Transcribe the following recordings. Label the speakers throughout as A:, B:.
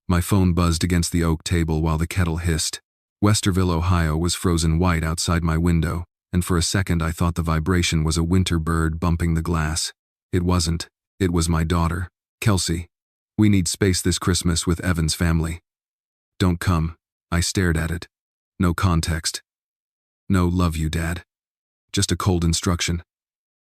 A: My phone buzzed against the oak table while the kettle hissed. Westerville, Ohio was frozen white outside my window, and for a second I thought the vibration was a winter bird bumping the glass. It wasn't. It was my daughter, Kelsey. We need space this Christmas with Evan's family. Don't come. I stared at it. No context. No love you, Dad. Just a cold instruction.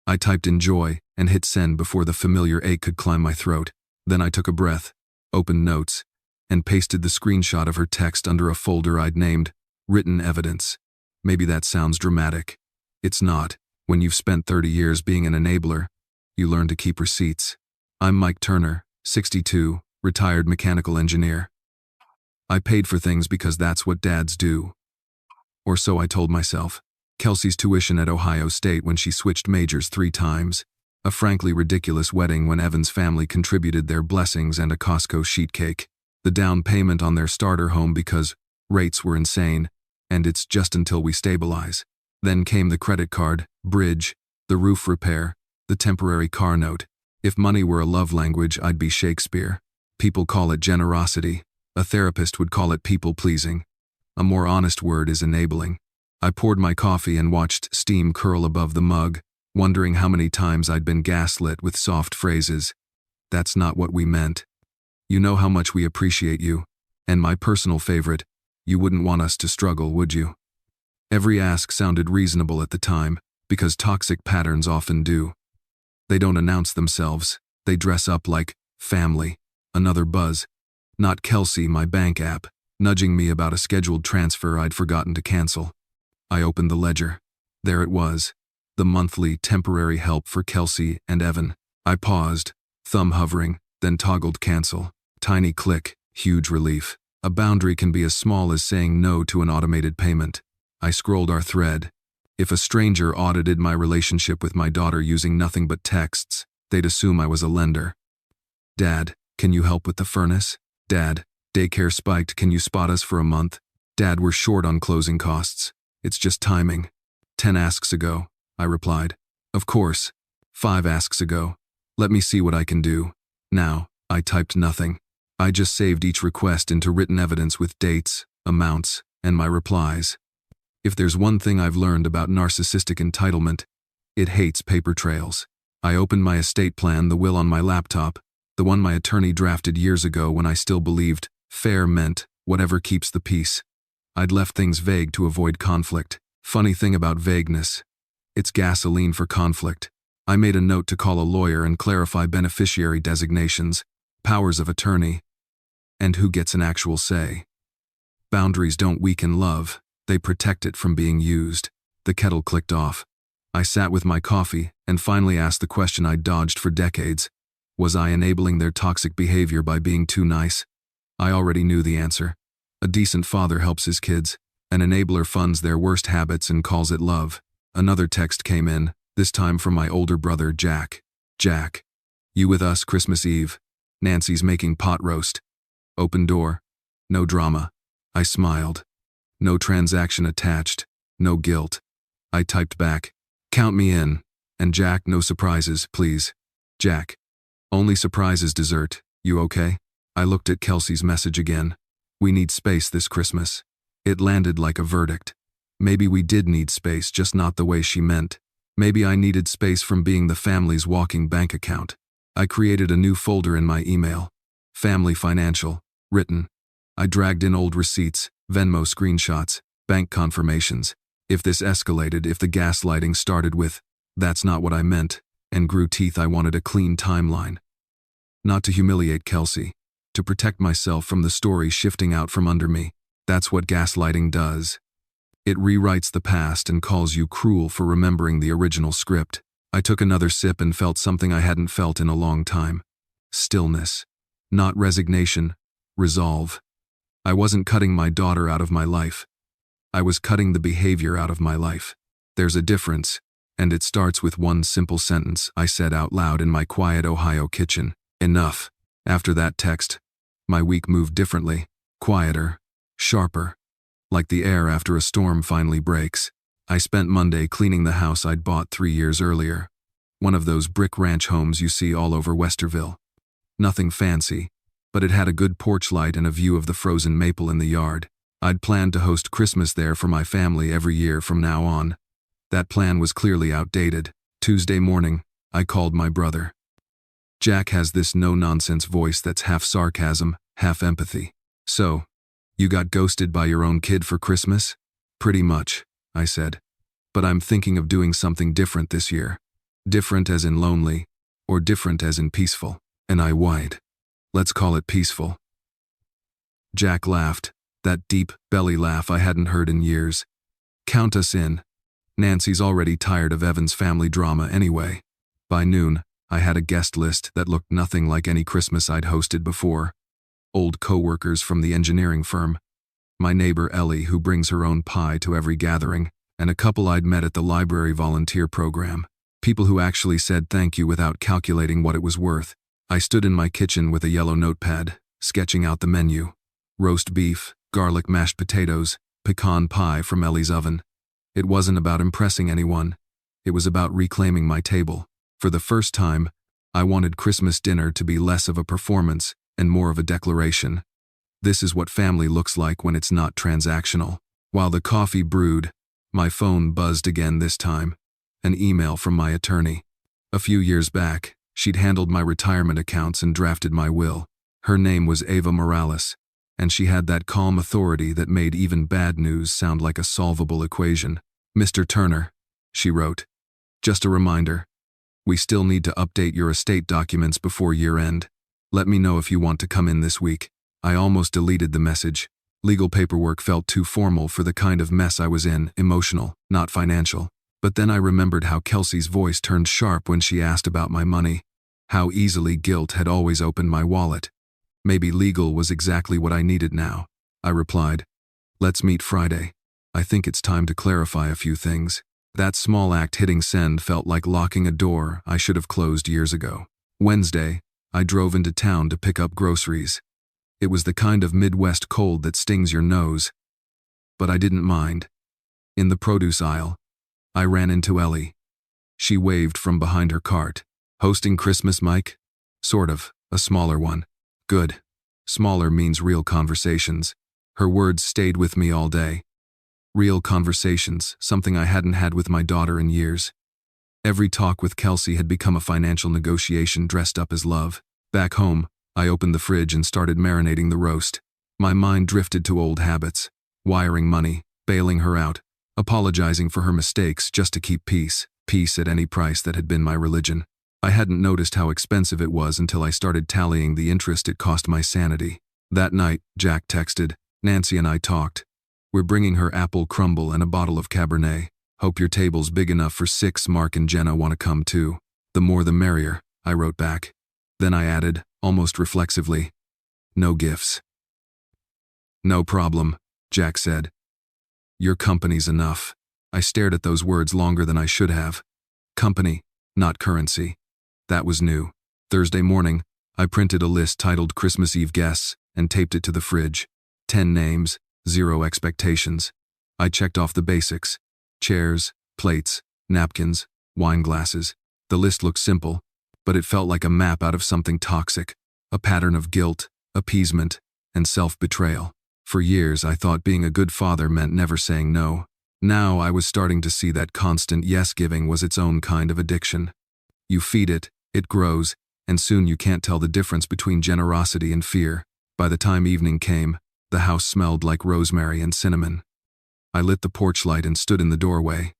A: I typed enjoy and hit send before the familiar ache could climb my throat. Then I took a breath, opened notes, and pasted the screenshot of her text under a folder I'd named written evidence. Maybe that sounds dramatic. It's not. When you've spent 30 years being an enabler, you learn to keep receipts. I'm Mike Turner, 62, retired mechanical engineer. I paid for things because that's what dads do. Or so I told myself. Kelsey's tuition at Ohio State when she switched majors 3 times. A frankly ridiculous wedding when Evan's family contributed their blessings and a Costco sheet cake. The down payment on their starter home because rates were insane, and it's just until we stabilize. Then came the credit card, bridge, the roof repair, the temporary car note. If money were a love language, I'd be Shakespeare. People call it generosity. A therapist would call it people-pleasing. A more honest word is enabling. I poured my coffee and watched steam curl above the mug, wondering how many times I'd been gaslit with soft phrases. That's not what we meant. You know how much we appreciate you. And my personal favorite, you wouldn't want us to struggle, would you? Every ask sounded reasonable at the time, because toxic patterns often do. They don't announce themselves. They dress up like family. Another buzz. Not Kelsey, my bank app, nudging me about a scheduled transfer I'd forgotten to cancel. I opened the ledger. There it was. The monthly temporary help for Kelsey and Evan. I paused, thumb hovering, then toggled cancel. Tiny click, huge relief. A boundary can be as small as saying no to an automated payment. I scrolled our thread. If a stranger audited my relationship with my daughter using nothing but texts, they'd assume I was a lender. Dad, can you help with the furnace? Dad, daycare spiked, can you spot us for a month? Dad, we're short on closing costs. It's just timing. 10 asks ago, I replied. Of course. 5 asks ago. Let me see what I can do. Now, I typed nothing. I just saved each request into written evidence with dates, amounts, and my replies. If there's one thing I've learned about narcissistic entitlement, it hates paper trails. I opened my estate plan, the will on my laptop, the one my attorney drafted years ago when I still believed fair meant whatever keeps the peace. I'd left things vague to avoid conflict. Funny thing about vagueness, it's gasoline for conflict. I made a note to call a lawyer and clarify beneficiary designations, powers of attorney, and who gets an actual say. Boundaries don't weaken love, they protect it from being used. The kettle clicked off. I sat with my coffee and finally asked the question I'd dodged for decades. Was I enabling their toxic behavior by being too nice? I already knew the answer. A decent father helps his kids. An enabler funds their worst habits and calls it love. Another text came in, this time from my older brother, Jack. Jack, you with us Christmas Eve? Nancy's making pot roast. Open door. No drama. I smiled. No transaction attached. No guilt. I typed back, count me in. And Jack, no surprises, please. Jack, only surprise is dessert. You okay? I looked at Kelsey's message again. We need space this Christmas. It landed like a verdict. Maybe we did need space, just not the way she meant. Maybe I needed space from being the family's walking bank account. I created a new folder in my email. Family Financial. Written. I dragged in old receipts, Venmo screenshots, bank confirmations. If this escalated, if the gaslighting started with, that's not what I meant, and grew teeth, I wanted a clean timeline. Not to humiliate Kelsey. To protect myself from the story shifting out from under me. That's what gaslighting does. It rewrites the past and calls you cruel for remembering the original script. I took another sip and felt something I hadn't felt in a long time. Stillness. Not resignation. Resolve. I wasn't cutting my daughter out of my life. I was cutting the behavior out of my life. There's a difference, and it starts with one simple sentence I said out loud in my quiet Ohio kitchen. Enough. After that text, my week moved differently, quieter, sharper. Like the air after a storm finally breaks. I spent Monday cleaning the house I'd bought 3 years earlier. One of those brick ranch homes you see all over Westerville. Nothing fancy, but it had a good porch light and a view of the frozen maple in the yard. I'd planned to host Christmas there for my family every year from now on. That plan was clearly outdated. Tuesday morning, I called my brother. Jack has this no-nonsense voice that's half sarcasm, half empathy. "So, you got ghosted by your own kid for Christmas?" "Pretty much," I said. "But I'm thinking of doing something different this year." "Different as in lonely, or different as in peaceful?" And I whined. "Let's call it peaceful." Jack laughed, that deep belly laugh I hadn't heard in years. "Count us in. Nancy's already tired of Evan's family drama anyway." By noon, I had a guest list that looked nothing like any Christmas I'd hosted before. Old co-workers from the engineering firm, my neighbor Ellie who brings her own pie to every gathering, and a couple I'd met at the library volunteer program. People who actually said thank you without calculating what it was worth. I stood in my kitchen with a yellow notepad, sketching out the menu. Roast beef, garlic mashed potatoes, pecan pie from Ellie's oven. It wasn't about impressing anyone. It was about reclaiming my table. For the first time, I wanted Christmas dinner to be less of a performance and more of a declaration. This is what family looks like when it's not transactional. While the coffee brewed, my phone buzzed again this time. An email from my attorney. A few years back, she'd handled my retirement accounts and drafted my will. Her name was Ava Morales, and she had that calm authority that made even bad news sound like a solvable equation. "Mr. Turner," she wrote, "just a reminder. We still need to update your estate documents before year-end. Let me know if you want to come in this week." I almost deleted the message. Legal paperwork felt too formal for the kind of mess I was in, emotional, not financial. But then I remembered how Kelsey's voice turned sharp when she asked about my money, how easily guilt had always opened my wallet. Maybe legal was exactly what I needed now. I replied, "Let's meet Friday. I think it's time to clarify a few things." That small act hitting send felt like locking a door I should have closed years ago. Wednesday, I drove into town to pick up groceries. It was the kind of Midwest cold that stings your nose. But I didn't mind. In the produce aisle, I ran into Ellie. She waved from behind her cart. "Hosting Christmas, Mike?" "Sort of, a smaller one." "Good. Smaller means real conversations." Her words stayed with me all day. Real conversations, something I hadn't had with my daughter in years. Every talk with Kelsey had become a financial negotiation dressed up as love. Back home, I opened the fridge and started marinating the roast. My mind drifted to old habits, wiring money, bailing her out, apologizing for her mistakes just to keep peace. Peace at any price that had been my religion. I hadn't noticed how expensive it was until I started tallying the interest it cost my sanity. That night, Jack texted. "Nancy and I talked. We're bringing her apple crumble and a bottle of Cabernet. Hope your table's big enough for 6. Mark and Jenna want to come too." "The more the merrier," I wrote back. Then I added, almost reflexively, "No gifts." "No problem," Jack said. "Your company's enough." I stared at those words longer than I should have. Company, not currency. That was new. Thursday morning, I printed a list titled Christmas Eve Guests and taped it to the fridge. 10 names, 0 expectations. I checked off the basics. Chairs, plates, napkins, wine glasses. The list looked simple, but it felt like a map out of something toxic, a pattern of guilt, appeasement, and self-betrayal. For years, I thought being a good father meant never saying no. Now I was starting to see that constant yes-giving was its own kind of addiction. You feed it, it grows, and soon you can't tell the difference between generosity and fear. By the time evening came, the house smelled like rosemary and cinnamon. I lit the porch light and stood in the doorway,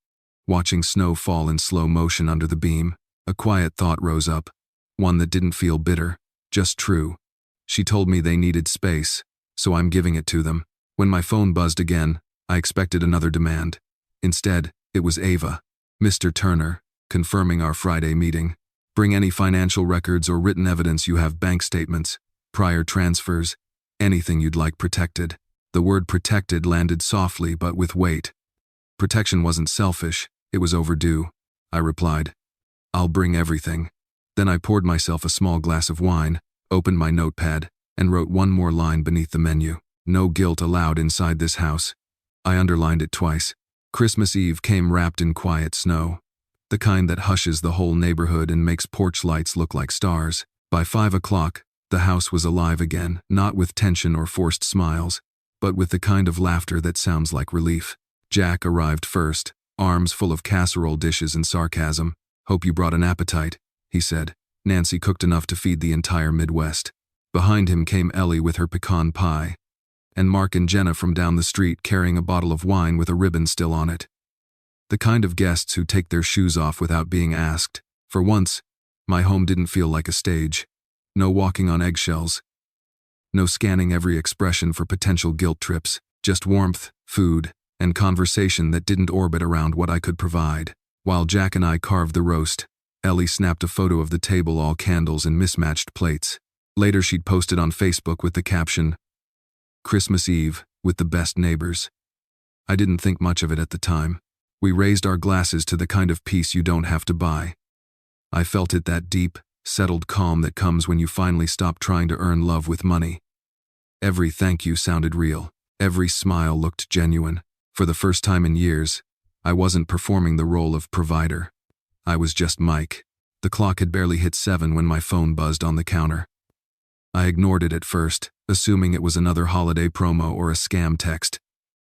A: watching snow fall in slow motion under the beam. A quiet thought rose up, one that didn't feel bitter, just true. She told me they needed space, so I'm giving it to them. When my phone buzzed again, I expected another demand. Instead, it was Ava. "Mr. Turner, confirming our Friday meeting. Bring any financial records or written evidence you have, bank statements, prior transfers, anything you'd like protected." The word protected landed softly but with weight. Protection wasn't selfish, it was overdue. I replied, "I'll bring everything." Then I poured myself a small glass of wine, opened my notepad, and wrote one more line beneath the menu. "No guilt allowed inside this house." I underlined it twice. Christmas Eve came wrapped in quiet snow, the kind that hushes the whole neighborhood and makes porch lights look like stars. By 5 o'clock, The house was alive again, not with tension or forced smiles, but with the kind of laughter that sounds like relief. Jack arrived first, arms full of casserole dishes and sarcasm. "Hope you brought an appetite," he said. Nancy cooked enough to feed the entire Midwest. Behind him came Ellie with her pecan pie, and Mark and Jenna from down the street carrying a bottle of wine with a ribbon still on it. The kind of guests who take their shoes off without being asked. For once, my home didn't feel like a stage. No walking on eggshells. No scanning every expression for potential guilt trips. Just warmth, food, and conversation that didn't orbit around what I could provide. While Jack and I carved the roast, Ellie snapped a photo of the table, all candles and mismatched plates. Later she'd posted on Facebook with the caption, "Christmas Eve with the best neighbors." I didn't think much of it at the time. We raised our glasses to the kind of peace you don't have to buy. I felt it, that deep, settled calm that comes when you finally stop trying to earn love with money. Every thank you sounded real. Every smile looked genuine. For the first time in years, I wasn't performing the role of provider. I was just Mike. The clock had barely hit 7 when my phone buzzed on the counter. I ignored it at first, assuming it was another holiday promo or a scam text.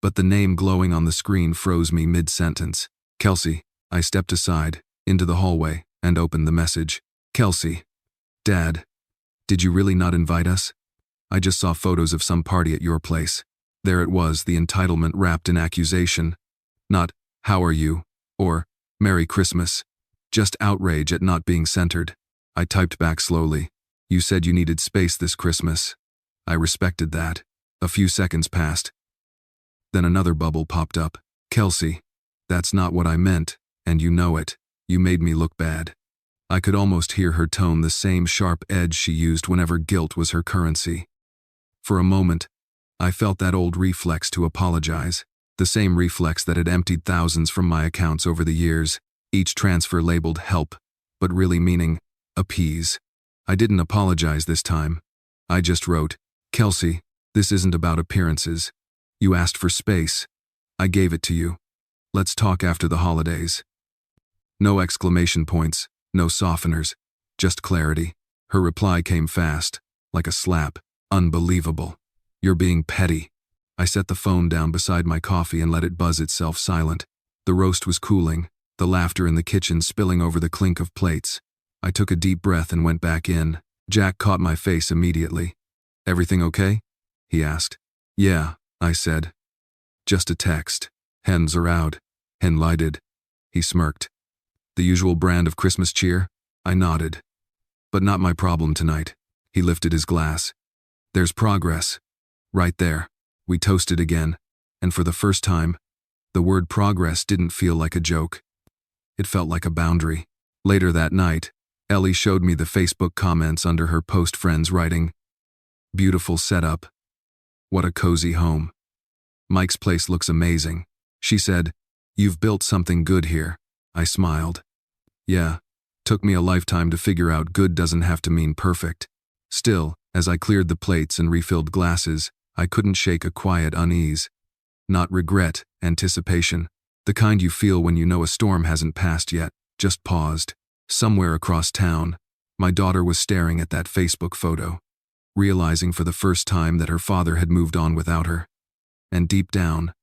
A: But the name glowing on the screen froze me mid-sentence. "Kelsey." I stepped aside, into the hallway, and opened the message. "Kelsey. Dad. Did you really not invite us? I just saw photos of some party at your place." There it was, the entitlement wrapped in accusation. Not, "How are you?" or "Merry Christmas." Just outrage at not being centered. I typed back slowly. "You said you needed space this Christmas." I respected that. A few seconds passed. Then another bubble popped up. "Kelsey. That's not what I meant, and you know it. You made me look bad." I could almost hear her tone, the same sharp edge she used whenever guilt was her currency. For a moment, I felt that old reflex to apologize, the same reflex that had emptied thousands from my accounts over the years, each transfer labeled help, but really meaning appease. I didn't apologize this time. I just wrote, "Kelsey, this isn't about appearances. You asked for space. I gave it to you. Let's talk after the holidays." No exclamation points, no softeners, just clarity. Her reply came fast, like a slap. "Unbelievable. You're being petty." I set the phone down beside my coffee and let it buzz itself silent. The roast was cooling, the laughter in the kitchen spilling over the clink of plates. I took a deep breath and went back in. Jack caught my face immediately. "Everything okay?" he asked. "Yeah," I said. "Just a text. Hens are out." "Hen lighted." He smirked. "The usual brand of Christmas cheer?" I nodded. "But not my problem tonight." He lifted his glass. "There's progress. Right there." We toasted again, and for the first time, the word progress didn't feel like a joke. It felt like a boundary. Later that night, Ellie showed me the Facebook comments under her post, friends writing, "Beautiful setup. What a cozy home. Mike's place looks amazing." She said, "You've built something good here." I smiled. Yeah, took me a lifetime to figure out good doesn't have to mean perfect. Still, as I cleared the plates and refilled glasses, I couldn't shake a quiet unease. Not regret, anticipation. The kind you feel when you know a storm hasn't passed yet, just paused. Somewhere across town, my daughter was staring at that Facebook photo, realizing for the first time that her father had moved on without her. And deep down,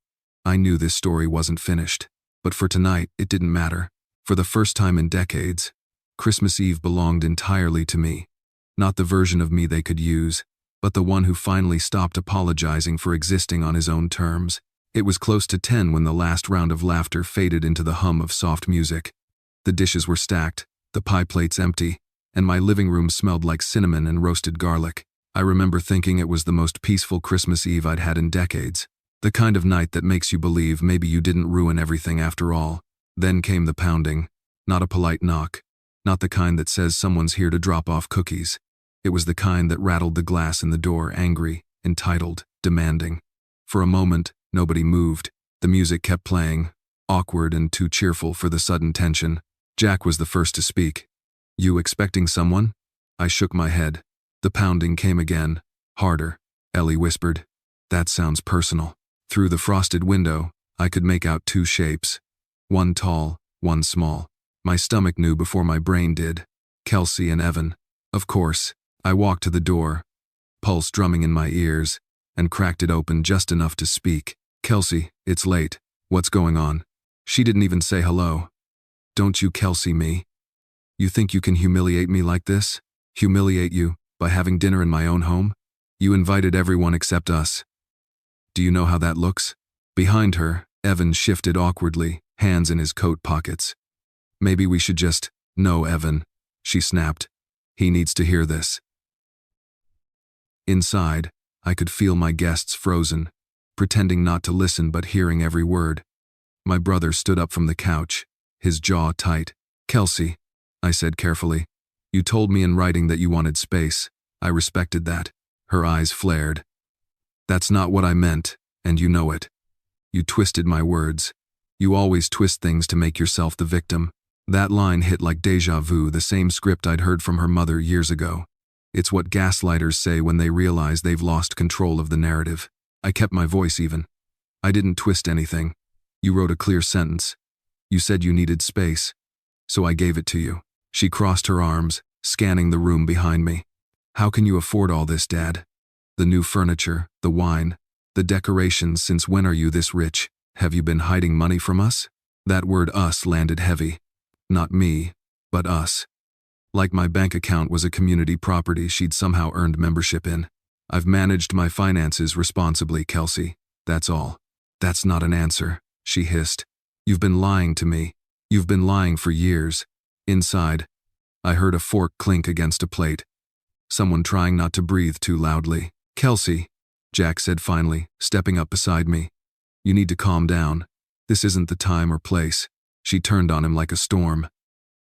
A: I knew this story wasn't finished. But for tonight, it didn't matter. For the first time in decades, Christmas Eve belonged entirely to me. Not the version of me they could use, but the one who finally stopped apologizing for existing on his own terms. It was close to 10 when the last round of laughter faded into the hum of soft music. The dishes were stacked, the pie plates empty, and my living room smelled like cinnamon and roasted garlic. I remember thinking it was the most peaceful Christmas Eve I'd had in decades. The kind of night that makes you believe maybe you didn't ruin everything after all. Then came the pounding. Not a polite knock. Not the kind that says someone's here to drop off cookies. It was the kind that rattled the glass in the door, angry, entitled, demanding. For a moment, nobody moved. The music kept playing, awkward and too cheerful for the sudden tension. Jack was the first to speak. "You expecting someone?" I shook my head. The pounding came again, harder. Ellie whispered, "That sounds personal." Through the frosted window, I could make out 2 shapes. One tall, one small. My stomach knew before my brain did. Kelsey and Evan. Of course, I walked to the door, pulse drumming in my ears, and cracked it open just enough to speak. Kelsey, it's late. What's going on? She didn't even say hello. Don't you Kelsey me? You think you can humiliate me like this? Humiliate you by having dinner in my own home? You invited everyone except us. Do you know how that looks? Behind her, Evan shifted awkwardly, hands in his coat pockets. Maybe we should just— No, Evan, she snapped. He needs to hear this. Inside, I could feel my guests frozen, pretending not to listen but hearing every word. My brother stood up from the couch, his jaw tight. Kelsey, I said carefully, you told me in writing that you wanted space. I respected that. Her eyes flared. That's not what I meant, and you know it. You twisted my words. You always twist things to make yourself the victim. That line hit like déjà vu, the same script I'd heard from her mother years ago. It's what gaslighters say when they realize they've lost control of the narrative. I kept my voice even. I didn't twist anything. You wrote a clear sentence. You said you needed space, so I gave it to you. She crossed her arms, scanning the room behind me. How can you afford all this, Dad? The new furniture, the wine, the decorations. Since when are you this rich? Have you been hiding money from us? That word us landed heavy. Not me, but us. Like my bank account was a community property she'd somehow earned membership in. I've managed my finances responsibly, Kelsey. That's all. That's not an answer, she hissed. You've been lying to me. You've been lying for years. Inside, I heard a fork clink against a plate. Someone trying not to breathe too loudly. Kelsey, Jack said finally, stepping up beside me. You need to calm down. This isn't the time or place. She turned on him like a storm.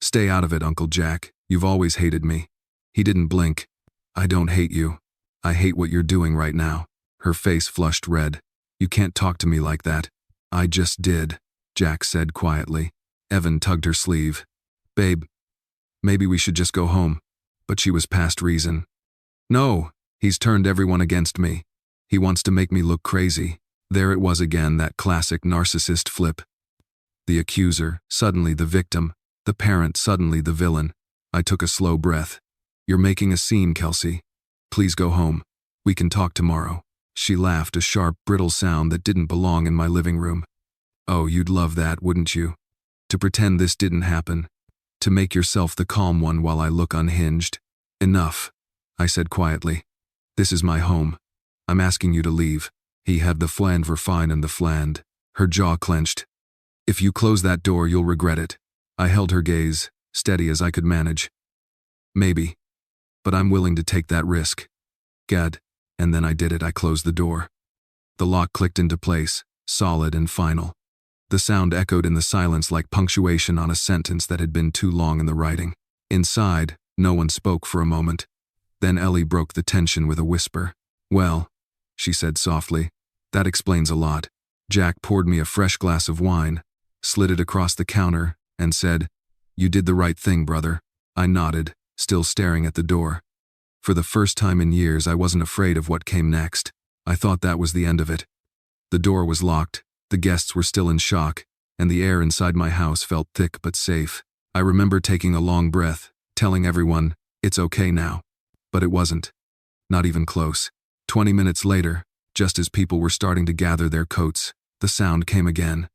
A: Stay out of it, Uncle Jack. You've always hated me. He didn't blink. I don't hate you. I hate what you're doing right now. Her face flushed red. You can't talk to me like that. I just did, Jack said quietly. Evan tugged her sleeve. Babe, maybe we should just go home. But she was past reason. No, he's turned everyone against me. He wants to make me look crazy. There it was again, that classic narcissist flip. The accuser, suddenly the victim. The parent, suddenly the villain. I took a slow breath. You're making a scene, Kelsey. Please go home. We can talk tomorrow. She laughed, a sharp, brittle sound that didn't belong in my living room. Oh, you'd love that, wouldn't you? To pretend this didn't happen. To make yourself the calm one while I look unhinged. Enough, I said quietly. This is my home. I'm asking you to leave. He had the flan verfine and the fland. Her jaw clenched. If you close that door, you'll regret it. I held her gaze, steady as I could manage. Maybe. But I'm willing to take that risk. Gad. And then I did it. I closed the door. The lock clicked into place, solid and final. The sound echoed in the silence like punctuation on a sentence that had been too long in the writing. Inside, no one spoke for a moment. Then Ellie broke the tension with a whisper. Well, she said softly, that explains a lot. Jack poured me a fresh glass of wine, slid it across the counter, and said, You did the right thing, brother. I nodded, still staring at the door. For the first time in years, I wasn't afraid of what came next. I thought that was the end of it. The door was locked, the guests were still in shock, and the air inside my house felt thick but safe. I remember taking a long breath, telling everyone, it's okay now. But it wasn't. Not even close. 20 minutes later, just as people were starting to gather their coats, the sound came again.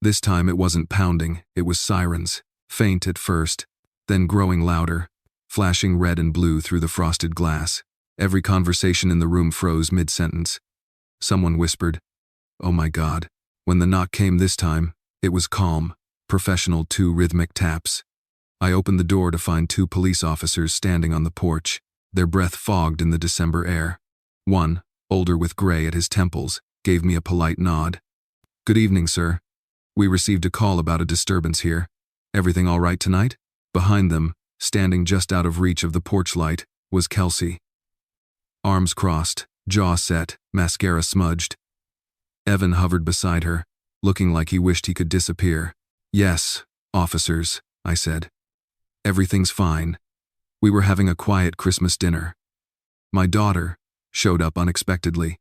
A: This time it wasn't pounding, it was sirens, faint at first, then growing louder, flashing red and blue through the frosted glass. Every conversation in the room froze mid-sentence. Someone whispered, Oh my God. When the knock came this time, it was calm, professional, 2 rhythmic taps. I opened the door to find 2 police officers standing on the porch, their breath fogged in the December air. One, older with gray at his temples, gave me a polite nod. Good evening, sir. We received a call about a disturbance here. Everything all right tonight? Behind them, standing just out of reach of the porch light, was Kelsey. Arms crossed, jaw set, mascara smudged. Evan hovered beside her, looking like he wished he could disappear. Yes, officers, I said. Everything's fine. We were having a quiet Christmas dinner. My daughter showed up unexpectedly,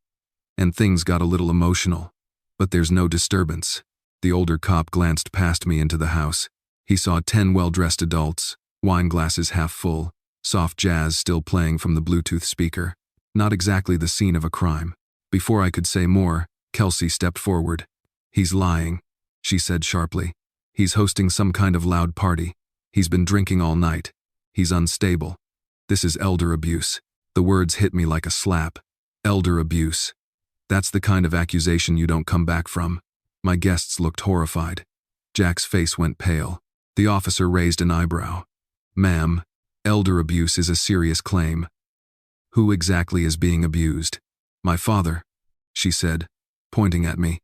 A: and things got a little emotional. But there's no disturbance. The older cop glanced past me into the house. He saw 10 well-dressed adults, wine glasses half full, soft jazz still playing from the Bluetooth speaker. Not exactly the scene of a crime. Before I could say more, Kelsey stepped forward. "He's lying," she said sharply. "He's hosting some kind of loud party. He's been drinking all night. He's unstable. This is elder abuse." The words hit me like a slap. Elder abuse. That's the kind of accusation you don't come back from. My guests looked horrified. Jack's face went pale. The officer raised an eyebrow. "Ma'am, elder abuse is a serious claim. Who exactly is being abused?" "My father," she said, pointing at me.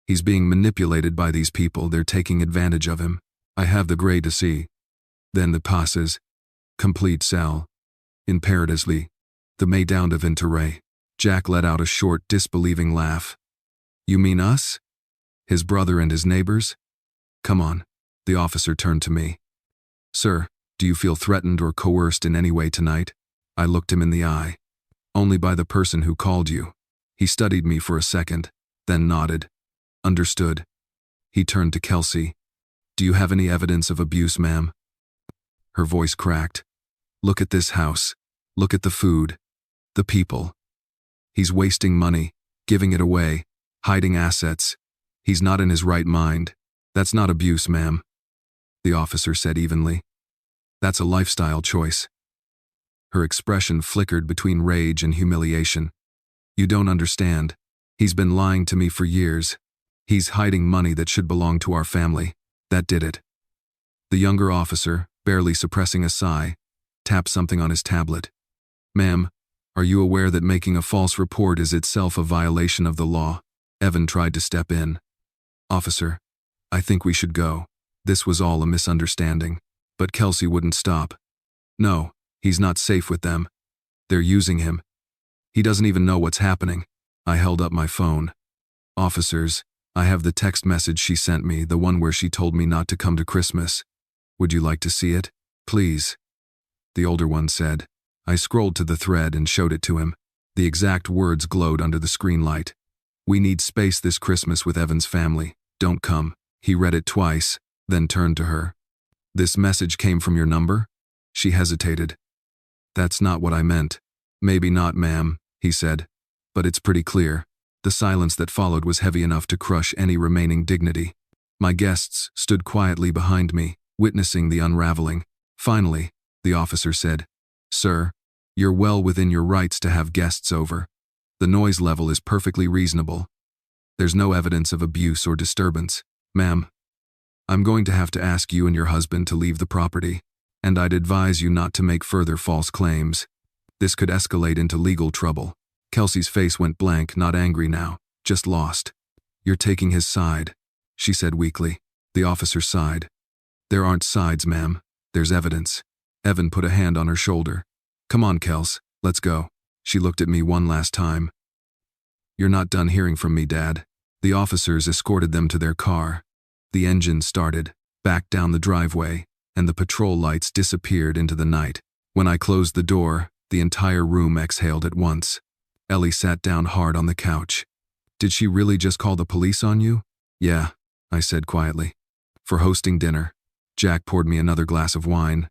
A: "He's being manipulated by these people. They're taking advantage of him. I have the gray to see." Then the passes. Complete cell. Imperatively. The may down of intérêt. Jack let out a short, disbelieving laugh. "You mean us? His brother and his neighbors? Come on." The officer turned to me. "Sir, do you feel threatened or coerced in any way tonight?" I looked him in the eye. "Only by the person who called you." He studied me for a second, then nodded. "Understood." He turned to Kelsey. "Do you have any evidence of abuse, ma'am?" Her voice cracked. "Look at this house. Look at the food. The people. He's wasting money, giving it away, hiding assets. He's not in his right mind. That's not abuse, ma'am," the officer said evenly. "That's a lifestyle choice." Her expression flickered between rage and humiliation. "You don't understand. He's been lying to me for years. He's hiding money that should belong to our family. That did it." The younger officer, barely suppressing a sigh, tapped something on his tablet. "Ma'am, are you aware that making a false report is itself a violation of the law?" Evan tried to step in. "Officer, I think we should go. This was all a misunderstanding." But Kelsey wouldn't stop. "No, he's not safe with them. They're using him. He doesn't even know what's happening." I held up my phone. "Officers, I have the text message she sent me, the one where she told me not to come to Christmas. Would you like to see it? Please," the older one said. I scrolled to the thread and showed it to him. The exact words glowed under the screen light. "We need space this Christmas with Evan's family. Don't come." He read it twice, then turned to her. "This message came from your number?" She hesitated. "That's not what I meant." "Maybe not, ma'am," he said. "But it's pretty clear." The silence that followed was heavy enough to crush any remaining dignity. My guests stood quietly behind me, witnessing the unraveling. Finally, the officer said, "Sir, you're well within your rights to have guests over. The noise level is perfectly reasonable. There's no evidence of abuse or disturbance. Ma'am, I'm going to have to ask you and your husband to leave the property, and I'd advise you not to make further false claims. This could escalate into legal trouble." Kelsey's face went blank, not angry now, just lost. "You're taking his side," she said weakly. The officer sighed. "There aren't sides, ma'am. There's evidence." Evan put a hand on her shoulder. "Come on, Kels, let's go." She looked at me one last time. "You're not done hearing from me, Dad." The officers escorted them to their car. The engine started, back down the driveway, and the patrol lights disappeared into the night. When I closed the door, the entire room exhaled at once. Ellie sat down hard on the couch. "Did she really just call the police on you?" "Yeah," I said quietly. "For hosting dinner." Jack poured me another glass of wine.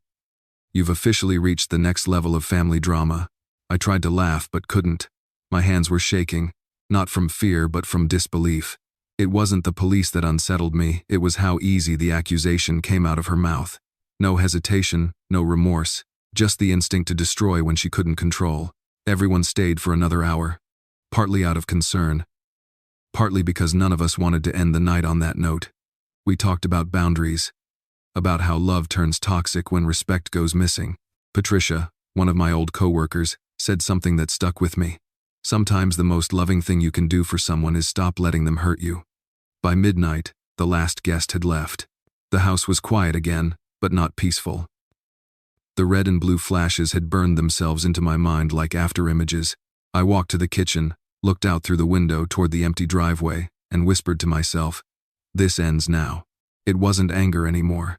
A: "You've officially reached the next level of family drama." I tried to laugh but couldn't. My hands were shaking, not from fear but from disbelief. It wasn't the police that unsettled me, it was how easy the accusation came out of her mouth. No hesitation, no remorse, just the instinct to destroy when she couldn't control. Everyone stayed for another hour, partly out of concern, partly because none of us wanted to end the night on that note. We talked about boundaries, about how love turns toxic when respect goes missing. Patricia, one of my old coworkers, said something that stuck with me. Sometimes the most loving thing you can do for someone is stop letting them hurt you. By midnight, the last guest had left. The house was quiet again, but not peaceful. The red and blue flashes had burned themselves into my mind like after-images. I walked to the kitchen, looked out through the window toward the empty driveway, and whispered to myself, "This ends now." It wasn't anger anymore.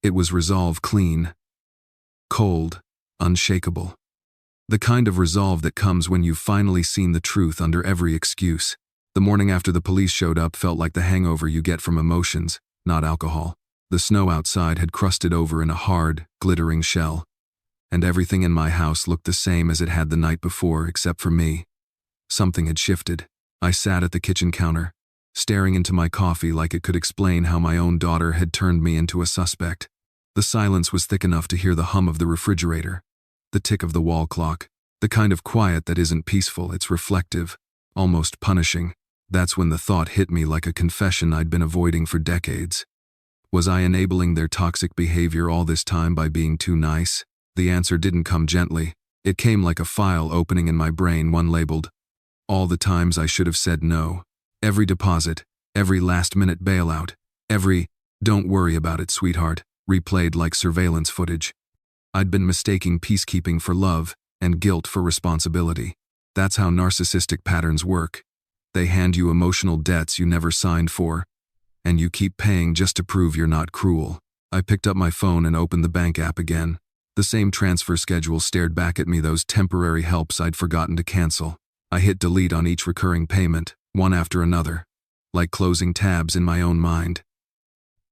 A: It was resolve, clean, cold, unshakable. The kind of resolve that comes when you've finally seen the truth under every excuse. The morning after the police showed up felt like the hangover you get from emotions, not alcohol. The snow outside had crusted over in a hard, glittering shell, and everything in my house looked the same as it had the night before except for me. Something had shifted. I sat at the kitchen counter, staring into my coffee like it could explain how my own daughter had turned me into a suspect. The silence was thick enough to hear the hum of the refrigerator, the tick of the wall clock, the kind of quiet that isn't peaceful, it's reflective, almost punishing. That's when the thought hit me like a confession I'd been avoiding for decades. Was I enabling their toxic behavior all this time by being too nice? The answer didn't come gently. It came like a file opening in my brain, one labeled, all the times I should have said no. Every deposit, every last-minute bailout, every, don't worry about it, sweetheart, replayed like surveillance footage. I'd been mistaking peacekeeping for love and guilt for responsibility. That's how narcissistic patterns work. They hand you emotional debts you never signed for, and you keep paying just to prove you're not cruel. I picked up my phone and opened the bank app again. The same transfer schedule stared back at me, those temporary helps I'd forgotten to cancel. I hit delete on each recurring payment, one after another, like closing tabs in my own mind.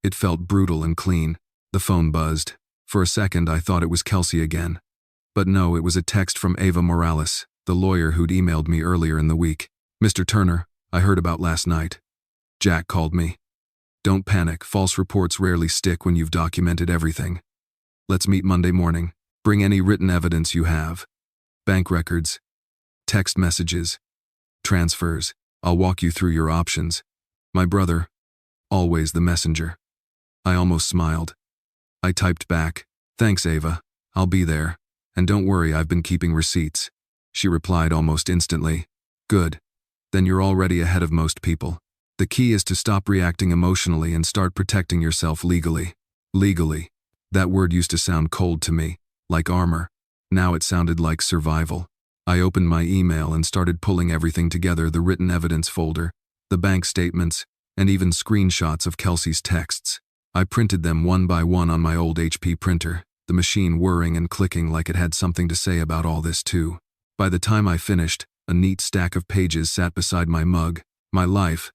A: It felt brutal and clean. The phone buzzed. For a second I thought it was Kelsey again. But no, it was a text from Ava Morales, the lawyer who'd emailed me earlier in the week. Mr. Turner, I heard about last night. Jack called me. Don't panic, false reports rarely stick when you've documented everything. Let's meet Monday morning. Bring any written evidence you have. Bank records, text messages, transfers. I'll walk you through your options. My brother, always the messenger. I almost smiled. I typed back, thanks Ava, I'll be there. And don't worry, I've been keeping receipts. She replied almost instantly, good. Then you're already ahead of most people. The key is to stop reacting emotionally and start protecting yourself legally. Legally. That word used to sound cold to me, like armor. Now it sounded like survival. I opened my email and started pulling everything together, the written evidence folder, the bank statements, and even screenshots of Kelsey's texts. I printed them one by one on my old HP printer, the machine whirring and clicking like it had something to say about all this too. By the time I finished, a neat stack of pages sat beside my mug, my life,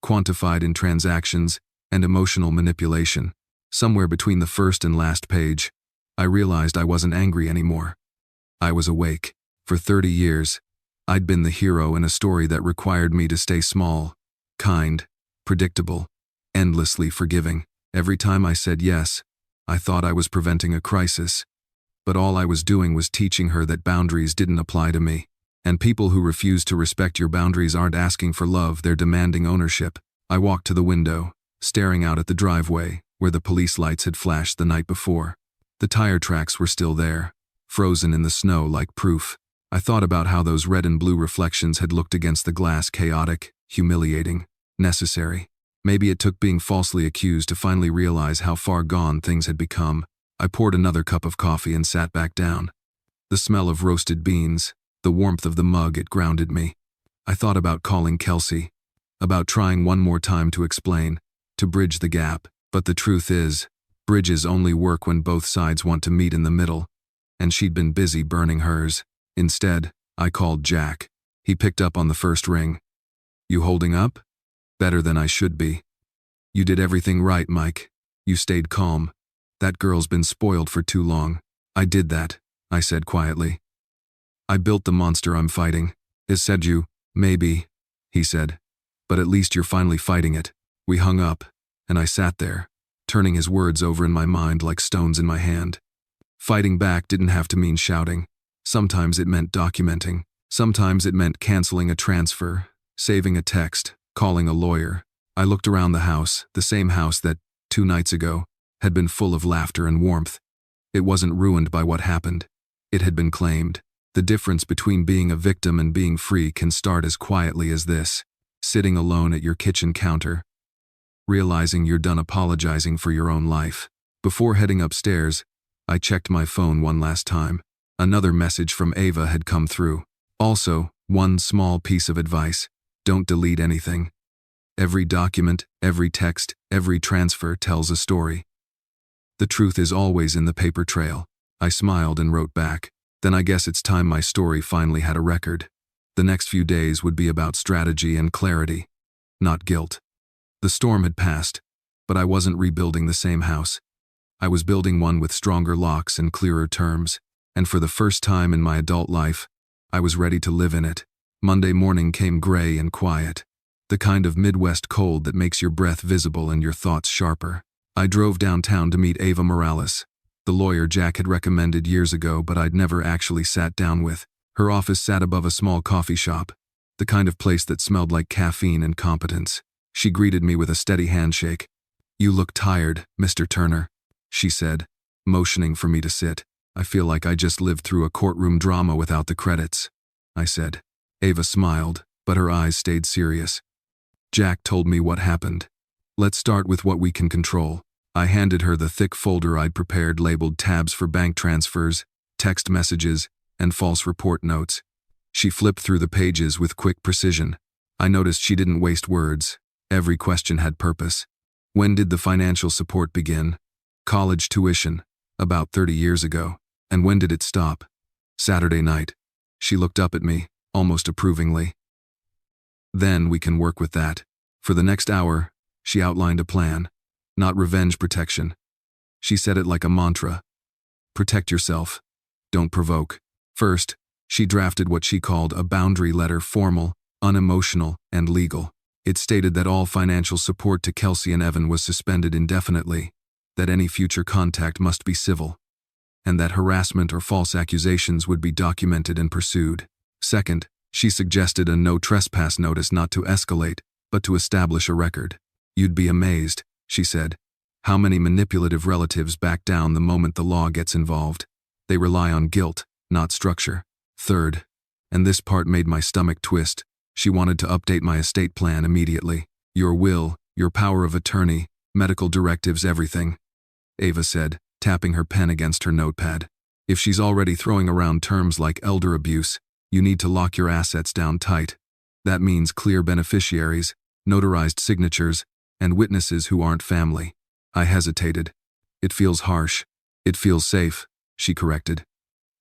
A: quantified in transactions and emotional manipulation. Somewhere between the first and last page, I realized I wasn't angry anymore. I was awake. For 30 years, I'd been the hero in a story that required me to stay small, kind, predictable, endlessly forgiving. Every time I said yes, I thought I was preventing a crisis. But all I was doing was teaching her that boundaries didn't apply to me. And people who refuse to respect your boundaries aren't asking for love, they're demanding ownership. I walked to the window, staring out at the driveway, where the police lights had flashed the night before. The tire tracks were still there, frozen in the snow like proof. I thought about how those red and blue reflections had looked against the glass, chaotic, humiliating, necessary. Maybe it took being falsely accused to finally realize how far gone things had become. I poured another cup of coffee and sat back down. The smell of roasted beans, the warmth of the mug, it grounded me. I thought about calling Kelsey, about trying one more time to explain, to bridge the gap. But the truth is, bridges only work when both sides want to meet in the middle, and she'd been busy burning hers. Instead, I called Jack. He picked up on the first ring. You holding up? Better than I should be. You did everything right, Mike. You stayed calm. That girl's been spoiled for too long. I did that, I said quietly. I built the monster I'm fighting. Said you, maybe, he said. But at least you're finally fighting it. We hung up, and I sat there, turning his words over in my mind like stones in my hand. Fighting back didn't have to mean shouting. Sometimes it meant documenting. Sometimes it meant canceling a transfer, saving a text, calling a lawyer. I looked around the house, the same house that, 2 nights ago, had been full of laughter and warmth. It wasn't ruined by what happened. It had been claimed. The difference between being a victim and being free can start as quietly as this, sitting alone at your kitchen counter, realizing you're done apologizing for your own life. Before heading upstairs, I checked my phone one last time. Another message from Ava had come through. Also, one small piece of advice: don't delete anything. Every document, every text, every transfer tells a story. The truth is always in the paper trail. I smiled and wrote back. Then I guess it's time my story finally had a record. The next few days would be about strategy and clarity, not guilt. The storm had passed, but I wasn't rebuilding the same house. I was building one with stronger locks and clearer terms. and for the first time in my adult life, I was ready to live in it. Monday morning came gray and quiet. The kind of Midwest cold that makes your breath visible and your thoughts sharper. I drove downtown to meet Ava Morales, the lawyer Jack had recommended years ago but I'd never actually sat down with. Her office sat above a small coffee shop, the kind of place that smelled like caffeine and competence. She greeted me with a steady handshake. "You look tired, Mr. Turner," she said, motioning for me to sit. "I feel like I just lived through a courtroom drama without the credits," I said. Ava smiled, but her eyes stayed serious. "Jack told me what happened. Let's start with what we can control." I handed her the thick folder I'd prepared labeled tabs for bank transfers, text messages, and false report notes. She flipped through the pages with quick precision. I noticed she didn't waste words. Every question had purpose. When did the financial support begin? College tuition, about 30 years ago. And when did it stop? Saturday night. She looked up at me, almost approvingly. "Then we can work with that." For the next hour, she outlined a plan. Not revenge protection. She said it like a mantra. Protect yourself. Don't provoke. First, she drafted what she called a boundary letter, formal, unemotional, and legal. It stated that all financial support to Kelsey and Evan was suspended indefinitely, that any future contact must be civil, and that harassment or false accusations would be documented and pursued. Second, she suggested a no trespass notice, not to escalate, but to establish a record. "You'd be amazed," she said, "how many manipulative relatives back down the moment the law gets involved. They rely on guilt, not structure." Third, and this part made my stomach twist, she wanted to update my estate plan immediately. "Your will, your power of attorney, medical directives, everything," Ava said, tapping her pen against her notepad. "If she's already throwing around terms like elder abuse, you need to lock your assets down tight. That means clear beneficiaries, notarized signatures, and witnesses who aren't family." I hesitated. "It feels harsh." "It feels safe," she corrected.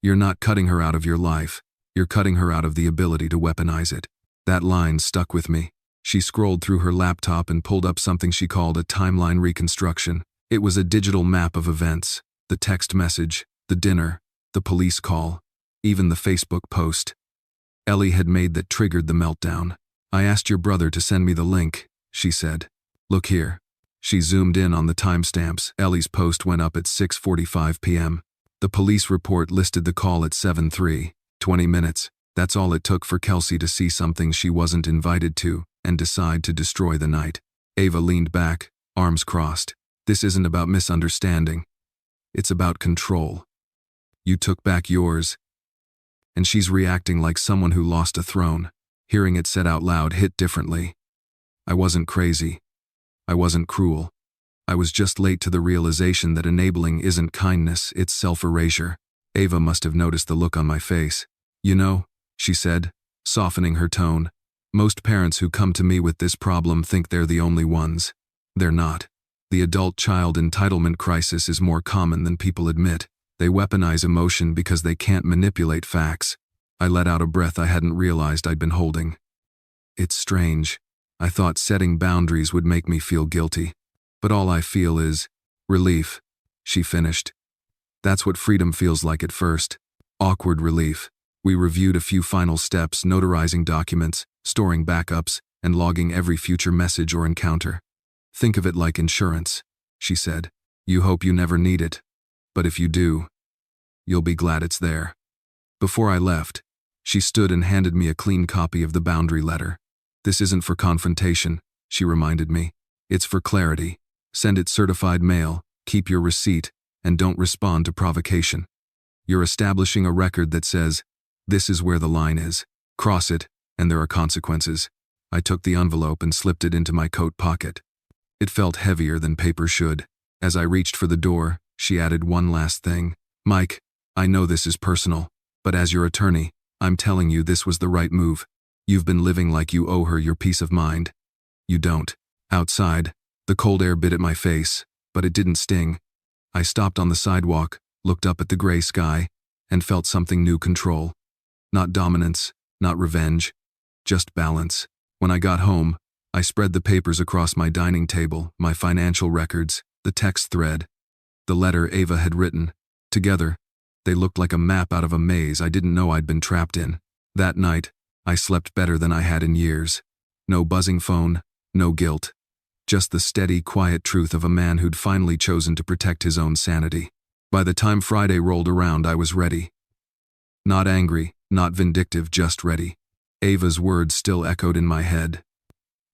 A: "You're not cutting her out of your life. You're cutting her out of the ability to weaponize it." That line stuck with me. She scrolled through her laptop and pulled up something she called a timeline reconstruction. It was a digital map of events, the text message, the dinner, the police call, even the Facebook post Ellie had made that triggered the meltdown. "I asked your brother to send me the link," she said. "Look here." She zoomed in on the timestamps. Ellie's post went up at 6:45 p.m. The police report listed the call at 7:03, 20 minutes. That's all it took for Kelsey to see something she wasn't invited to and decide to destroy the night. Ava leaned back, arms crossed. "This isn't about misunderstanding. It's about control. You took back yours." And she's reacting like someone who lost a throne. Hearing it said out loud hit differently. I wasn't crazy. I wasn't cruel. I was just late to the realization that enabling isn't kindness, it's self-erasure. Ava must have noticed the look on my face. "You know," she said, softening her tone, "most parents who come to me with this problem think they're the only ones. They're not. The adult-child entitlement crisis is more common than people admit. They weaponize emotion because they can't manipulate facts." I let out a breath I hadn't realized I'd been holding. "It's strange. I thought setting boundaries would make me feel guilty. But all I feel is relief," she finished. "That's what freedom feels like at first. Awkward relief." We reviewed a few final steps, notarizing documents, storing backups, and logging every future message or encounter. "Think of it like insurance," she said. "You hope you never need it. But if you do, you'll be glad it's there." Before I left, she stood and handed me a clean copy of the boundary letter. "This isn't for confrontation," she reminded me. "It's for clarity. Send it certified mail, keep your receipt, and don't respond to provocation. You're establishing a record that says, this is where the line is. Cross it, and there are consequences." I took the envelope and slipped it into my coat pocket. It felt heavier than paper should. As I reached for the door, she added one last thing. "Mike, I know this is personal, but as your attorney, I'm telling you this was the right move. You've been living like you owe her your peace of mind. You don't." Outside, the cold air bit at my face, but it didn't sting. I stopped on the sidewalk, looked up at the gray sky, and felt something new: control. Not dominance, not revenge, just balance. When I got home, I spread the papers across my dining table, my financial records, the text thread, the letter Ava had written. Together, They looked like a map out of a maze I didn't know I'd been trapped in. That night, I slept better than I had in years. No buzzing phone, no guilt. Just the steady, quiet truth of a man who'd finally chosen to protect his own sanity. By the time Friday rolled around, I was ready. Not angry, not vindictive, just ready. Ava's words still echoed in my head.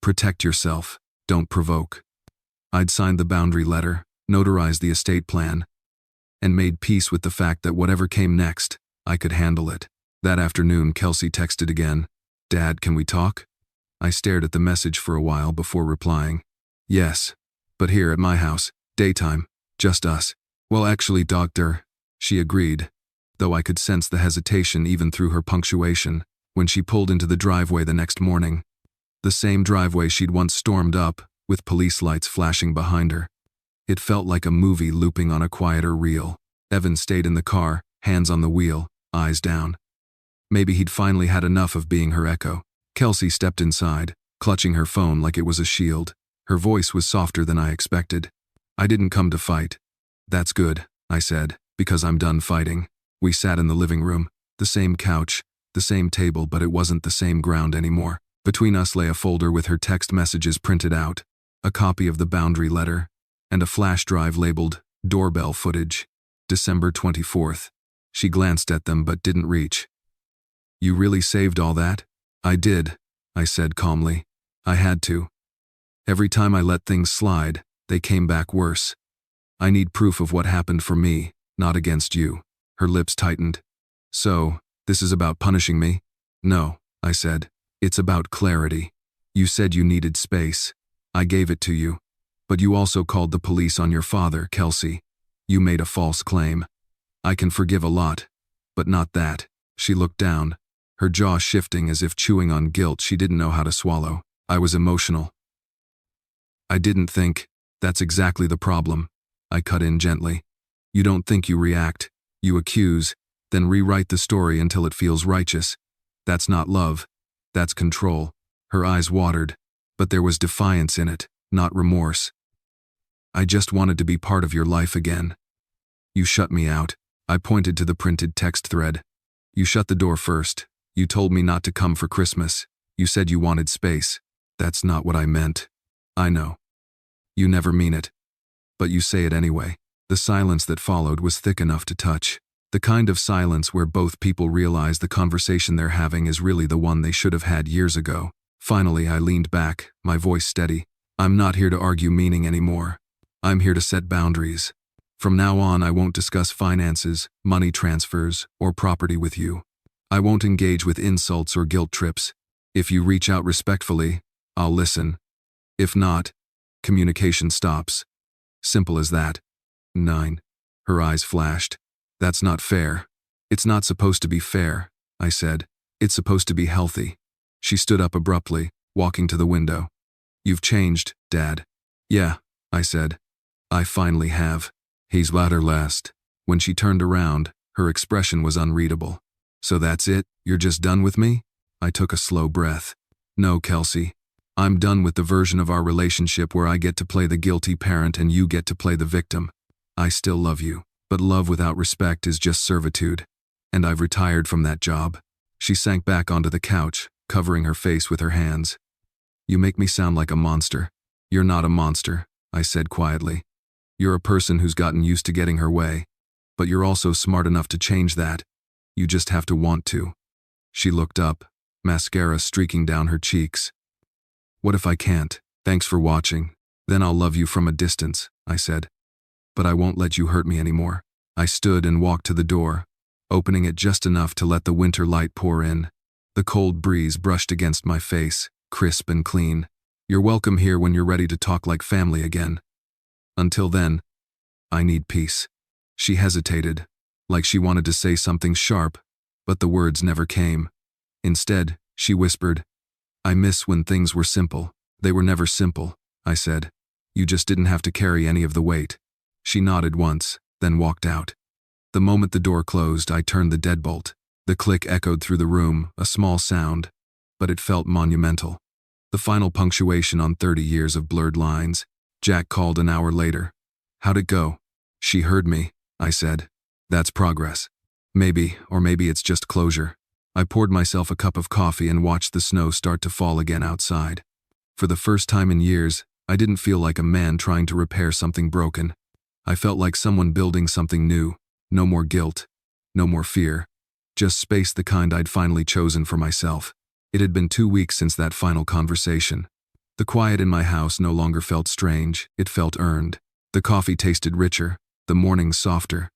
A: Protect yourself, don't provoke. I'd signed the boundary letter, notarized the estate plan, and made peace with the fact that whatever came next, I could handle it. That afternoon, Kelsey texted again. "Dad, can we talk?" I stared at the message for a while before replying. "Yes, but here at my house, daytime, just us." "Well, actually, doctor," she agreed, though I could sense the hesitation even through her punctuation when she pulled into the driveway the next morning. The same driveway she'd once stormed up, with police lights flashing behind her. It felt like a movie looping on a quieter reel. Evan stayed in the car, hands on the wheel, eyes down. Maybe he'd finally had enough of being her echo. Kelsey stepped inside, clutching her phone like it was a shield. Her voice was softer than I expected. "I didn't come to fight." "That's good," I said, "because I'm done fighting." We sat in the living room, the same couch, the same table, but it wasn't the same ground anymore. Between us lay a folder with her text messages printed out, a copy of the boundary letter, and a flash drive labeled doorbell footage. December 24th. She glanced at them but didn't reach. "You really saved all that?" "I did," I said calmly. "I had to. Every time I let things slide, they came back worse. I need proof of what happened for me, not against you." Her lips tightened. "So, this is about punishing me?" "No," I said. "It's about clarity. You said you needed space. I gave it to you. But you also called the police on your father, Kelsey. You made a false claim. I can forgive a lot, but not that." She looked down, her jaw shifting as if chewing on guilt she didn't know how to swallow. I was emotional. "I didn't think. That's exactly the problem." I cut in gently. "You don't think, you react. You accuse, then rewrite the story until it feels righteous. That's not love. That's control." Her eyes watered, but there was defiance in it, not remorse. "I just wanted to be part of your life again. You shut me out." I pointed to the printed text thread. "You shut the door first. You told me not to come for Christmas. You said you wanted space." "That's not what I meant." "I know. You never mean it. But you say it anyway." The silence that followed was thick enough to touch. The kind of silence where both people realize the conversation they're having is really the one they should have had years ago. Finally, I leaned back, my voice steady. "I'm not here to argue meaning anymore. I'm here to set boundaries. From now on, I won't discuss finances, money transfers, or property with you. I won't engage with insults or guilt trips. If you reach out respectfully, I'll listen. If not, communication stops. Simple as that." 9. Her eyes flashed. "That's not fair." "It's not supposed to be fair," I said. "It's supposed to be healthy." She stood up abruptly, walking to the window. "You've changed, Dad." "Yeah," I said. "I finally have." He's louder last. When she turned around, her expression was unreadable. "So that's it? You're just done with me?" I took a slow breath. "No, Kelsey. I'm done with the version of our relationship where I get to play the guilty parent and you get to play the victim. I still love you, but love without respect is just servitude. And I've retired from that job." She sank back onto the couch, covering her face with her hands. "You make me sound like a monster." "You're not a monster," I said quietly. "You're a person who's gotten used to getting her way. But you're also smart enough to change that. You just have to want to." She looked up, mascara streaking down her cheeks. "What if I can't? Thanks for watching. Then I'll love you from a distance," I said. "But I won't let you hurt me anymore." I stood and walked to the door, opening it just enough to let the winter light pour in. The cold breeze brushed against my face, crisp and clean. "You're welcome here when you're ready to talk like family again. Until then, I need peace." She hesitated, like she wanted to say something sharp, but the words never came. Instead, she whispered, "I miss when things were simple." "They were never simple," I said. "You just didn't have to carry any of the weight." She nodded once, then walked out. The moment the door closed, I turned the deadbolt. The click echoed through the room, a small sound, but it felt monumental. The final punctuation on 30 years of blurred lines. Jack called an hour later. "How'd it go?" "She heard me," I said. "That's progress." Maybe it's just closure. I poured myself a cup of coffee and watched the snow start to fall again outside. For the first time in years, I didn't feel like a man trying to repair something broken. I felt like someone building something new. No more guilt. No more fear. Just space, the kind I'd finally chosen for myself. It had been 2 weeks since that final conversation. The quiet in my house no longer felt strange, it felt earned. The coffee tasted richer, the mornings softer.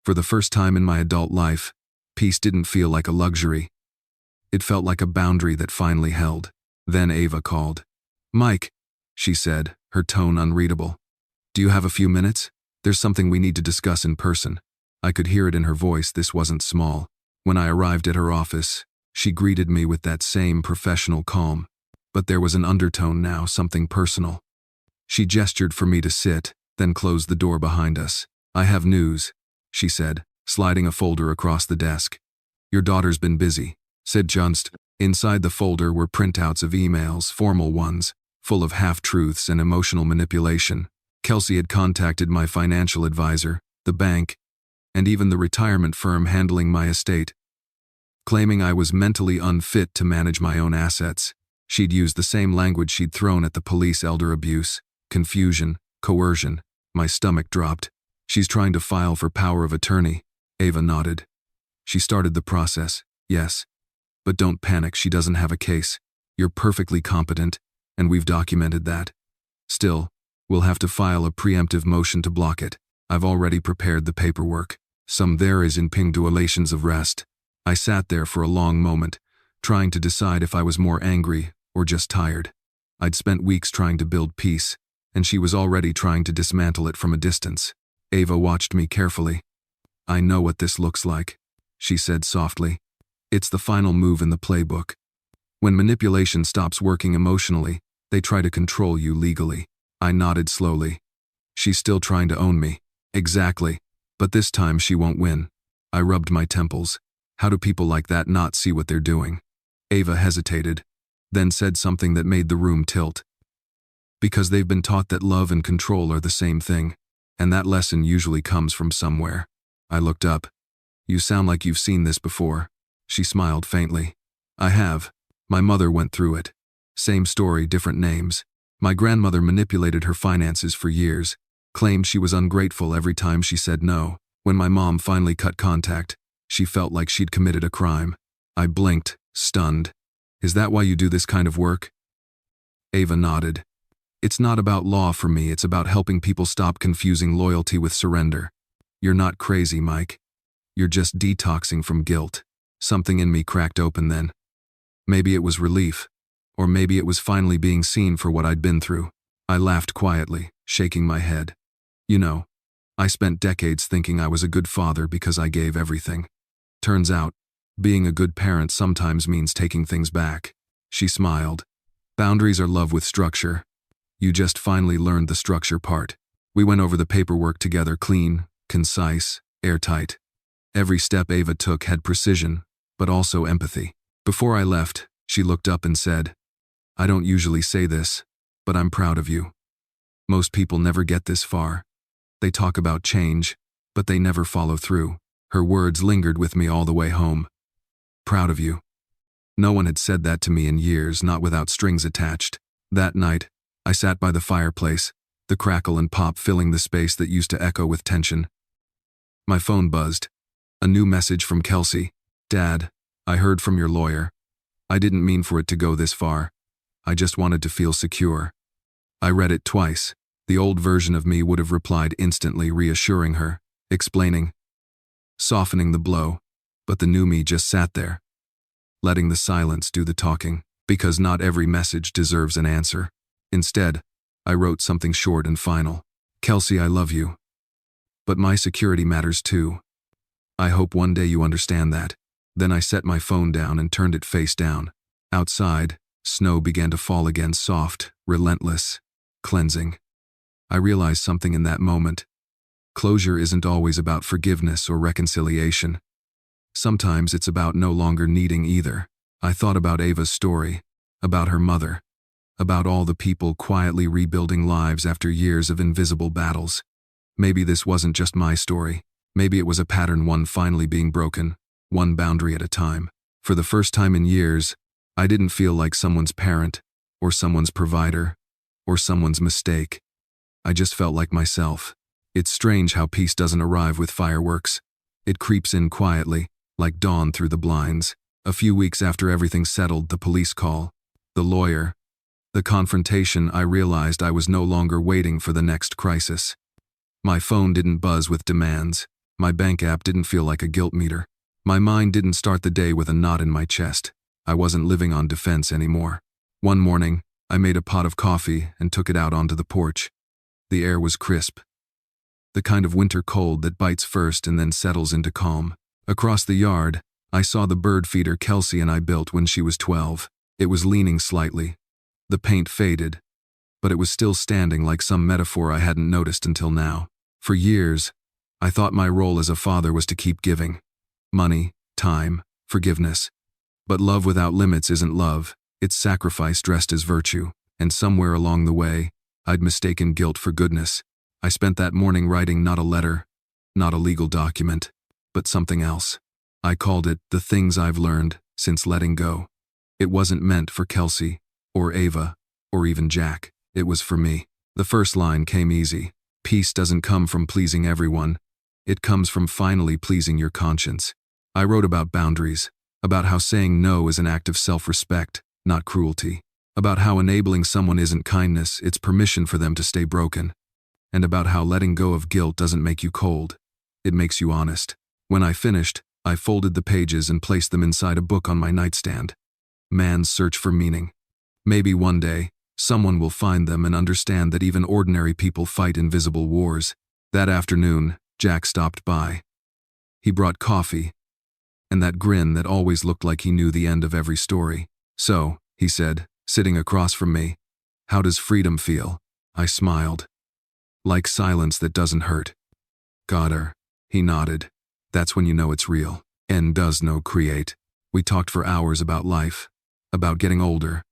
A: For the first time in my adult life, peace didn't feel like a luxury. It felt like a boundary that finally held. Then Ava called. "Mike," she said, her tone unreadable. "Do you have a few minutes? There's something we need to discuss in person." I could hear it in her voice, this wasn't small. When I arrived at her office, she greeted me with that same professional calm. But there was an undertone now, something personal. She gestured for me to sit, then closed the door behind us. "I have news," she said, sliding a folder across the desk. "Your daughter's been busy," said Junst. Inside the folder were printouts of emails, formal ones, full of half-truths and emotional manipulation. Kelsey had contacted my financial advisor, the bank, and even the retirement firm handling my estate, claiming I was mentally unfit to manage my own assets. She'd used the same language she'd thrown at the police: elder abuse, confusion, coercion. My stomach dropped. "She's trying to file for power of attorney," Ava nodded. "She started the process, yes. But don't panic, she doesn't have a case. You're perfectly competent, and we've documented that. Still, we'll have to file a preemptive motion to block it. I've already prepared the paperwork. Some there is in punctuations of rest." I sat there for a long moment, trying to decide if I was more angry or just tired. I'd spent weeks trying to build peace, and she was already trying to dismantle it from a distance. Ava watched me carefully. "I know what this looks like," she said softly. "It's the final move in the playbook. When manipulation stops working emotionally, they try to control you legally." I nodded slowly. "She's still trying to own me." "Exactly. But this time she won't win." I rubbed my temples. How do people like that not see what they're doing? Ava hesitated, then said something that made the room tilt. "Because they've been taught that love and control are the same thing, and that lesson usually comes from somewhere." I looked up. "You sound like you've seen this before." She smiled faintly. "I have. My mother went through it. Same story, different names. My grandmother manipulated her finances for years, claimed she was ungrateful every time she said no. When my mom finally cut contact, she felt like she'd committed a crime." I blinked, stunned. "Is that why you do this kind of work?" Ava nodded. "It's not about law for me, it's about helping people stop confusing loyalty with surrender." "You're not crazy, Mike. You're just detoxing from guilt." Something in me cracked open then. Maybe it was relief, or maybe it was finally being seen for what I'd been through. I laughed quietly, shaking my head. "You know, I spent decades thinking I was a good father because I gave everything. Turns out, being a good parent sometimes means taking things back." She smiled. "Boundaries are love with structure. You just finally learned the structure part." We went over the paperwork together, clean, concise, airtight. Every step Ava took had precision, but also empathy. Before I left, she looked up and said, "I don't usually say this, but I'm proud of you. Most people never get this far. They talk about change, but they never follow through." Her words lingered with me all the way home. Proud of you. No one had said that to me in years, not without strings attached. That night, I sat by the fireplace, the crackle and pop filling the space that used to echo with tension. My phone buzzed. A new message from Kelsey. "Dad, I heard from your lawyer. I didn't mean for it to go this far. I just wanted to feel secure." I read it twice. The old version of me would have replied instantly, reassuring her, explaining, softening the blow, but the new me just sat there, letting the silence do the talking, because not every message deserves an answer. Instead, I wrote something short and final. "Kelsey, I love you. But my security matters too. I hope one day you understand that." Then I set my phone down and turned it face down. Outside, snow began to fall again, soft, relentless, cleansing. I realized something in that moment. Closure isn't always about forgiveness or reconciliation. Sometimes it's about no longer needing either. I thought about Ava's story, about her mother, about all the people quietly rebuilding lives after years of invisible battles. Maybe this wasn't just my story. Maybe it was a pattern, one finally being broken, one boundary at a time. For the first time in years, I didn't feel like someone's parent, or someone's provider, or someone's mistake. I just felt like myself. It's strange how peace doesn't arrive with fireworks. It creeps in quietly, like dawn through the blinds. A few weeks after everything settled, the police call, the lawyer, the confrontation, I realized I was no longer waiting for the next crisis. My phone didn't buzz with demands. My bank app didn't feel like a guilt meter. My mind didn't start the day with a knot in my chest. I wasn't living on defense anymore. One morning, I made a pot of coffee and took it out onto the porch. The air was crisp. The kind of winter cold that bites first and then settles into calm. Across the yard, I saw the bird feeder Kelsey and I built when she was 12. It was leaning slightly. The paint faded, but it was still standing like some metaphor I hadn't noticed until now. For years, I thought my role as a father was to keep giving. Money, time, forgiveness. But love without limits isn't love, it's sacrifice dressed as virtue. And somewhere along the way, I'd mistaken guilt for goodness. I spent that morning writing not a letter, not a legal document, but something else. I called it The Things I've Learned Since Letting Go. It wasn't meant for Kelsey, or Ava, or even Jack. It was for me. The first line came easy. Peace doesn't come from pleasing everyone. It comes from finally pleasing your conscience. I wrote about boundaries, about how saying no is an act of self-respect, not cruelty, about how enabling someone isn't kindness, it's permission for them to stay broken, and about how letting go of guilt doesn't make you cold, it makes you honest. When I finished, I folded the pages and placed them inside a book on my nightstand. Man's Search for Meaning. Maybe one day, someone will find them and understand that even ordinary people fight invisible wars. That afternoon, Jack stopped by. He brought coffee, and that grin that always looked like he knew the end of every story. "So," he said, sitting across from me, "how does freedom feel?" I smiled. "Like silence that doesn't hurt." "Got her." He nodded. "That's when you know it's real. N does no create." We talked for hours about life, about getting older,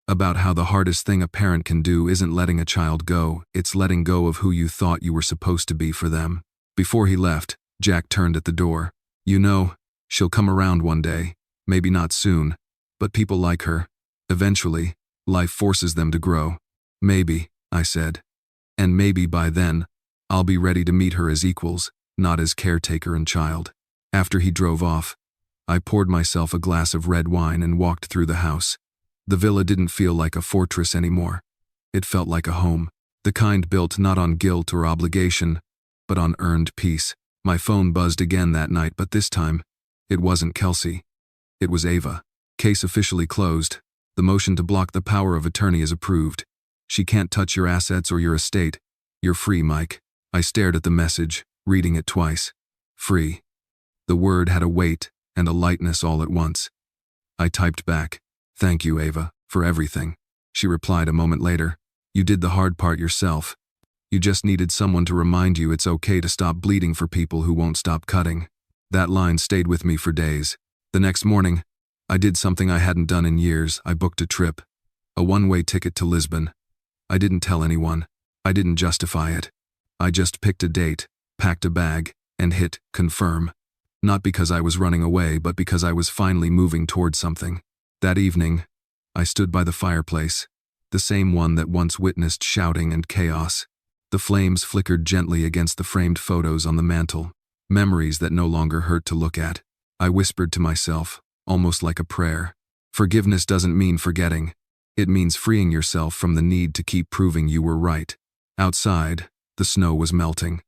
A: about how the hardest thing a parent can do isn't letting a child go, it's letting go of who you thought you were supposed to be for them. Before he left, Jack turned at the door. "You know, she'll come around one day, maybe not soon, but people like her. Eventually, life forces them to grow." "Maybe," I said. "And maybe by then, I'll be ready to meet her as equals, not as caretaker and child." After he drove off, I poured myself a glass of red wine and walked through the house. The villa didn't feel like a fortress anymore. It felt like a home, the kind built not on guilt or obligation, but on earned peace. My phone buzzed again that night, but this time, it wasn't Kelsey. It was Ava. "Case officially closed. The motion to block the power of attorney is approved. She can't touch your assets or your estate. You're free, Mike." I stared at the message, reading it twice. Free. The word had a weight and a lightness all at once. I typed back, "Thank you, Ava, for everything." She replied a moment later, "You did the hard part yourself. You just needed someone to remind you it's okay to stop bleeding for people who won't stop cutting." That line stayed with me for days. The next morning, I did something I hadn't done in years. I booked a trip. A one-way ticket to Lisbon. I didn't tell anyone. I didn't justify it. I just picked a date, packed a bag, and hit confirm. Not because I was running away, but because I was finally moving towards something. That evening, I stood by the fireplace, the same one that once witnessed shouting and chaos. The flames flickered gently against the framed photos on the mantel, memories that no longer hurt to look at. I whispered to myself, almost like a prayer. Forgiveness doesn't mean forgetting. It means freeing yourself from the need to keep proving you were right. Outside, the snow was melting.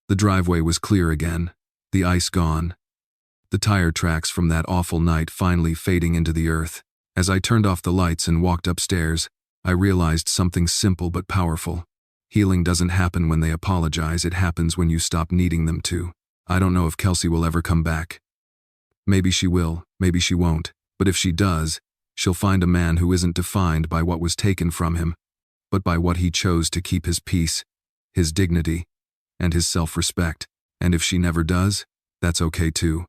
A: The driveway was clear again, the ice gone. The tire tracks from that awful night finally fading into the earth. As I turned off the lights and walked upstairs, I realized something simple but powerful. Healing doesn't happen when they apologize, it happens when you stop needing them to. I don't know if Kelsey will ever come back. Maybe she will, maybe she won't, but if she does, she'll find a man who isn't defined by what was taken from him, but by what he chose to keep: his peace, his dignity, and his self-respect. And if she never does, that's okay too.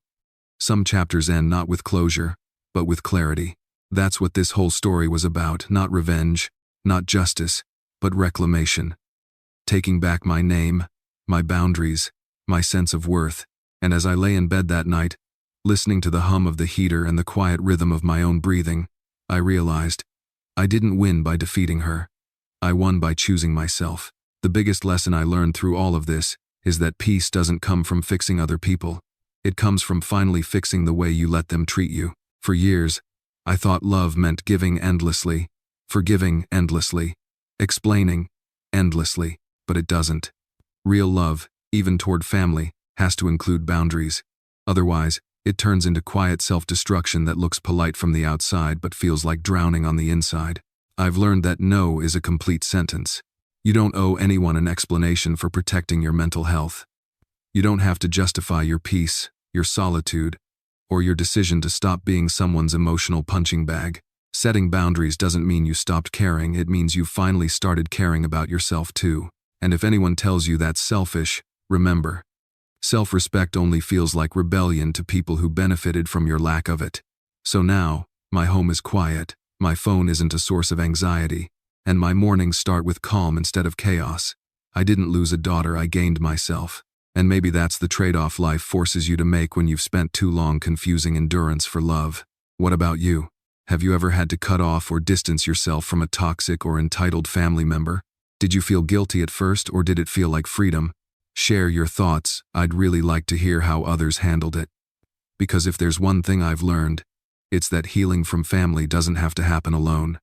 A: Some chapters end not with closure, but with clarity. That's what this whole story was about, not revenge, not justice, but reclamation. Taking back my name, my boundaries, my sense of worth, and as I lay in bed that night, listening to the hum of the heater and the quiet rhythm of my own breathing, I realized I didn't win by defeating her. I won by choosing myself. The biggest lesson I learned through all of this is that peace doesn't come from fixing other people. It comes from finally fixing the way you let them treat you. For years, I thought love meant giving endlessly, forgiving endlessly, explaining endlessly, but it doesn't. Real love, even toward family, has to include boundaries. Otherwise, it turns into quiet self-destruction that looks polite from the outside but feels like drowning on the inside. I've learned that no is a complete sentence. You don't owe anyone an explanation for protecting your mental health. You don't have to justify your peace, your solitude, or your decision to stop being someone's emotional punching bag. Setting boundaries doesn't mean you stopped caring, it means you finally started caring about yourself too. And if anyone tells you that's selfish, remember, self-respect only feels like rebellion to people who benefited from your lack of it. So now, my home is quiet, my phone isn't a source of anxiety, and my mornings start with calm instead of chaos. I didn't lose a daughter, I gained myself. And maybe that's the trade-off life forces you to make when you've spent too long confusing endurance for love. What about you? Have you ever had to cut off or distance yourself from a toxic or entitled family member? Did you feel guilty at first, or did it feel like freedom? Share your thoughts. I'd really like to hear how others handled it. Because if there's one thing I've learned, it's that healing from family doesn't have to happen alone.